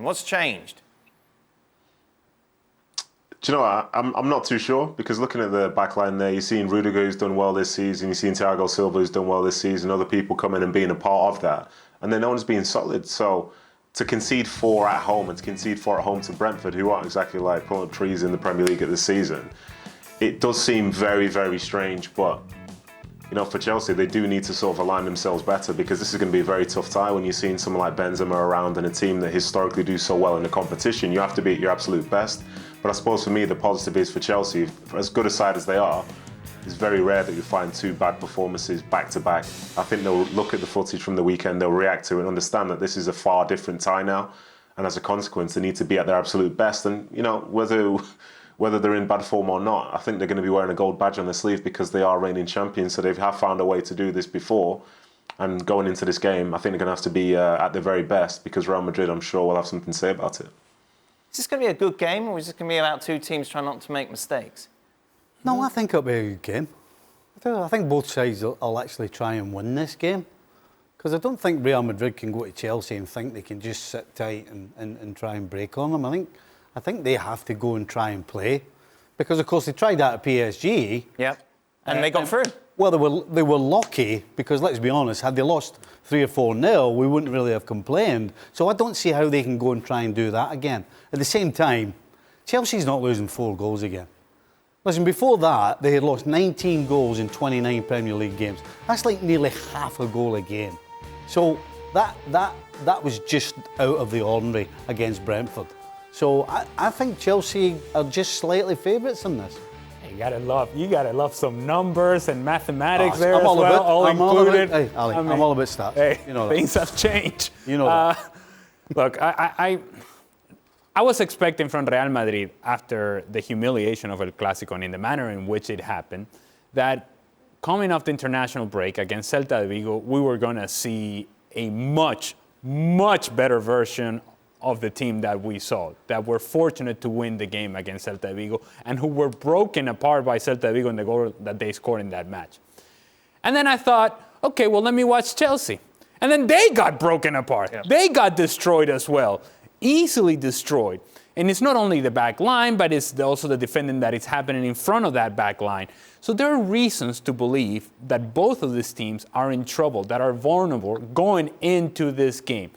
What's changed? Do you know what? I'm not too sure, because looking at the back line there, you're seeing Rudiger who's done well this season, you're seeing Thiago Silva who's done well this season, other people coming and being a part of that, and then no one's being solid. So to concede 4 at home and to concede 4 at home to Brentford, who aren't exactly like pulling up trees in the Premier League at this season, it does seem very, very strange. But you know, for Chelsea, they do need to sort of align themselves better, because this is going to be a very tough tie when you're seeing someone like Benzema around and a team that historically do so well in the competition. You have to be at your absolute best. But I suppose for me, the positive is for Chelsea, as good a side as they are, it's very rare that you find 2 bad performances back to back. I think they'll look at the footage from the weekend, they'll react to it and understand that this is a far different tie now. And as a consequence, they need to be at their absolute best. And, you know, whether they're in bad form or not, I think they're going to be wearing a gold badge on their sleeve, because they are reigning champions. So they have found a way to do this before. And going into this game, I think they're going to have to be at their very best, because Real Madrid, I'm sure, will have something to say about it. Is this going to be a good game, or is this going to be about 2 teams trying not to make mistakes? No, I think it'll be a good game. I think both sides will actually try and win this game, because I don't think Real Madrid can go to Chelsea and think they can just sit tight and try and break on them. I think they have to go and try and play, because of course they tried that at PSG. Yeah, and they got through. Well, they were lucky, because let's be honest, had they lost 3 or 4-0, we wouldn't really have complained. So I don't see how they can go and try and do that again. At the same time, Chelsea's not losing 4 goals again. Listen, before that, they had lost 19 goals in 29 Premier League games. That's like nearly half a goal a game. So that was just out of the ordinary against Brentford. So I think Chelsea are just slightly favourites in this. You gotta love some numbers and mathematics there I'm as all well, about, all I'm included. All about, hey, Ali, I'm all about stats. Hey, you know that. Things have changed. You know that. Look, I was expecting from Real Madrid, after the humiliation of El Clásico and in the manner in which it happened, that coming off the international break against Celta de Vigo, we were going to see a much, much better version of the team that we saw, that were fortunate to win the game against Celta de Vigo and who were broken apart by Celta de Vigo in the goal that they scored in that match. And then I thought, okay, well, let me watch Chelsea. And then they got broken apart. Yeah. They got destroyed as well, easily destroyed. And it's not only the back line, but it's also the defending that is happening in front of that back line. So there are reasons to believe that both of these teams are in trouble, that are vulnerable going into this game.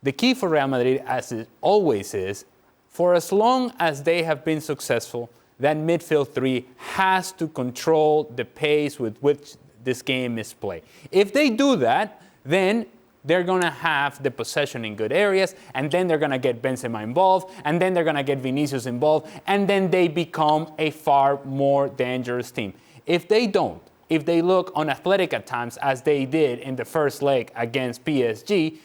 The key for Real Madrid, as it always is, for as long as they have been successful, that midfield 3 has to control the pace with which this game is played. If they do that, then they're going to have the possession in good areas, and then they're going to get Benzema involved, and then they're going to get Vinicius involved, and then they become a far more dangerous team. If they don't, if they look unathletic at times, as they did in the first leg against PSG,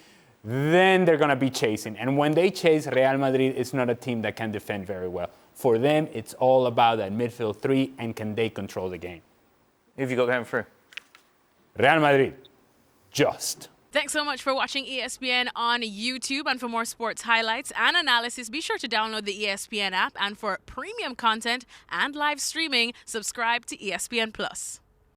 then they're going to be chasing. And when they chase, Real Madrid is not a team that can defend very well. For them, it's all about that midfield 3, and can they control the game. Who have you got going through? Real Madrid. Just. Thanks so much for watching ESPN on YouTube. And for more sports highlights and analysis, be sure to download the ESPN app. And for premium content and live streaming, subscribe to ESPN+.